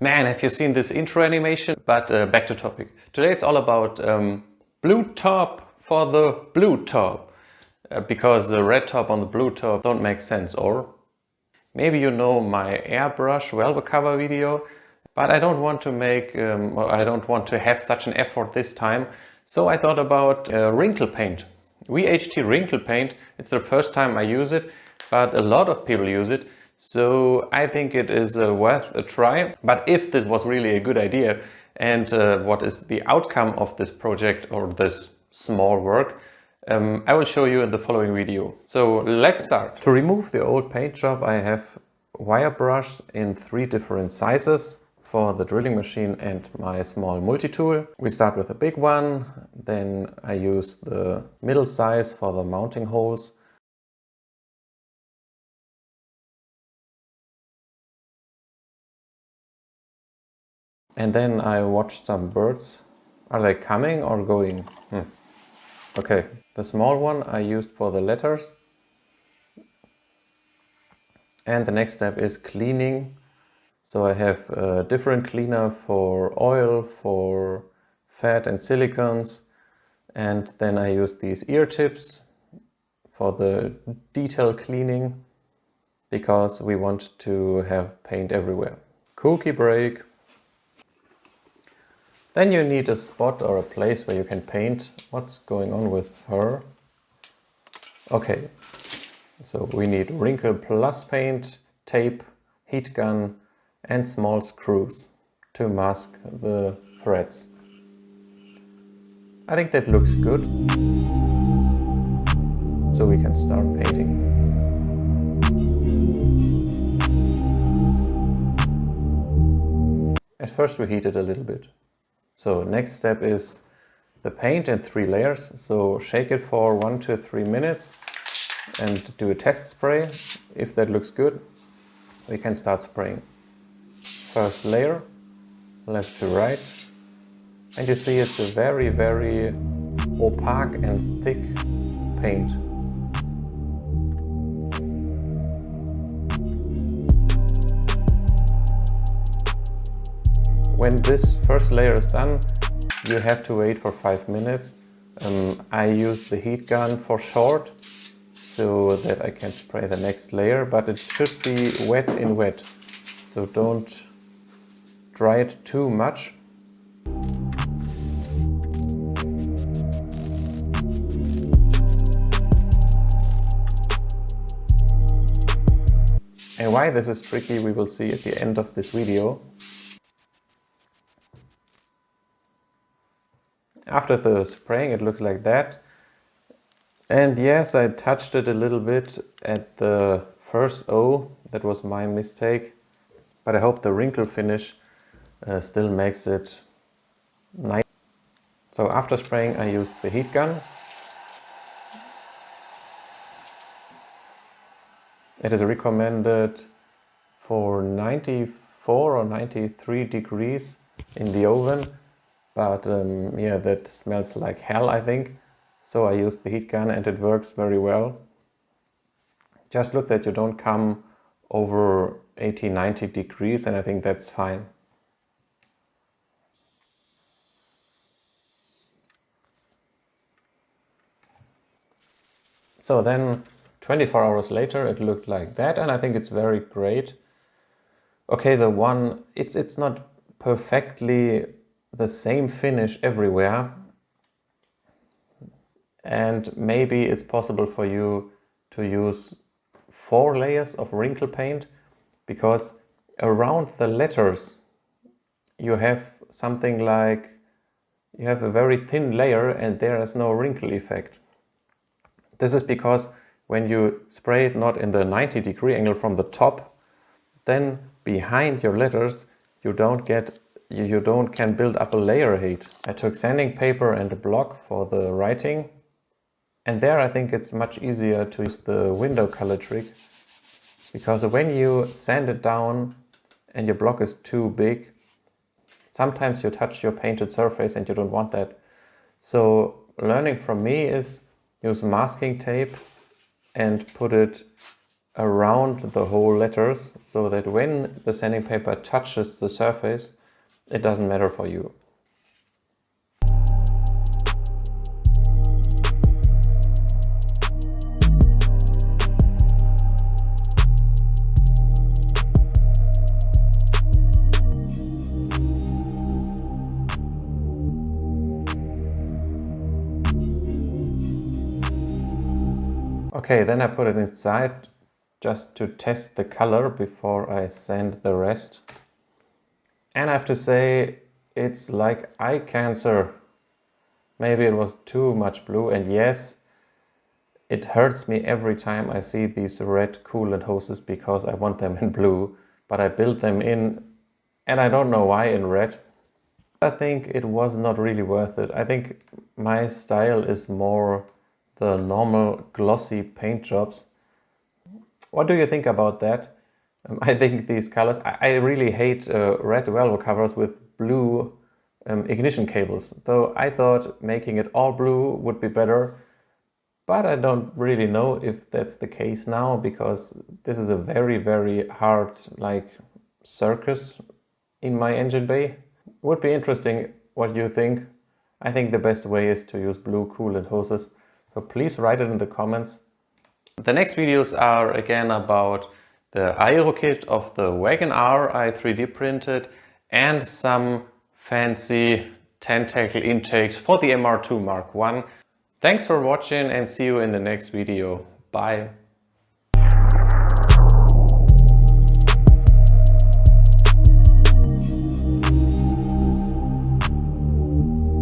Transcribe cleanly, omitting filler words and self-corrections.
Man, have you seen this intro animation? But back to topic. Today it's all about blue top for the blue top. Because the red top on the blue top don't make sense, or? Maybe you know my airbrush velvet cover video, but I don't want to make, or I don't want to have such an effort this time. So I thought about wrinkle paint. VHT Wrinkle Paint. It's the first time I use it, but a lot of people use it. So I think it is worth a try. But if this was really a good idea and what is the outcome of this project or this small work, I will show you in the following video. So let's start. To remove the old paint job, I have wire brush in 3 different sizes for the drilling machine and my small multi-tool. We start with a big one, then I use the middle size for the mounting holes. And then I watched some birds. Are they coming or going? Okay, the small one I used for the letters. And the next step is cleaning. So I have a different cleaner for oil, for fat and silicones. And then I use these ear tips for the detail cleaning, because we want to have paint everywhere. Cookie break. Then you need a spot or a place where you can paint. What's going on with her? Okay, so we need wrinkle plus paint, tape, heat gun and small screws to mask the threads. I think that looks good. So we can start painting. At first we heat it a little bit. So next step is the paint in 3 layers. So shake it for 1 to 3 minutes and do a test spray. If that looks good, we can start spraying. First layer, left to right. And you see it's a very, very opaque and thick paint. When this first layer is done, you have to wait for 5 minutes. I use the heat gun for short, so that I can spray the next layer, but it should be wet in wet. So don't dry it too much. And why this is tricky, we will see at the end of this video. After the spraying, it looks like that. And yes, I touched it a little bit at the first O. That was my mistake. But I hope the wrinkle finish still makes it nice. So after spraying, I used the heat gun. It is recommended for 94 or 93 degrees in the oven. But yeah, that smells like hell, I think. So I used the heat gun and it works very well. Just look that you don't come over 80-90 degrees, and I think that's fine. So then 24 hours later it looked like that, and I think it's very great. Okay, the one, it's not perfectly the same finish everywhere, and maybe it's possible for you to use 4 layers of wrinkle paint, because around the letters you have something like, you have a very thin layer and there is no wrinkle effect. This is because when you spray it not in the 90-degree angle from the top, then behind your letters you can build up a layer height. I took sanding paper and a block for the writing, and there I think it's much easier to use the window color trick, because when you sand it down and your block is too big, sometimes you touch your painted surface and you don't want that. So learning from me is use masking tape and put it around the whole letters so that when the sanding paper touches the surface, it doesn't matter for you. Okay, then I put it inside just to test the color before I sand the rest. And I have to say, it's like eye cancer. Maybe it was too much blue, and yes, it hurts me every time I see these red coolant hoses because I want them in blue, but I built them in, and I don't know why, in red. I think it was not really worth it. I think my style is more the normal glossy paint jobs. What do you think about that? I think these colors, I really hate red Velvo covers with blue ignition cables, though I thought making it all blue would be better, but I don't really know if that's the case now, because this is a very hard like circus in my engine bay. Would be interesting what you think. I think the best way is to use blue coolant hoses. So please write it in the comments. The next videos are again about the aero kit of the Wagon R I 3D printed and some fancy tentacle intakes for the MR2 Mark I. Thanks for watching and see you in the next video. Bye.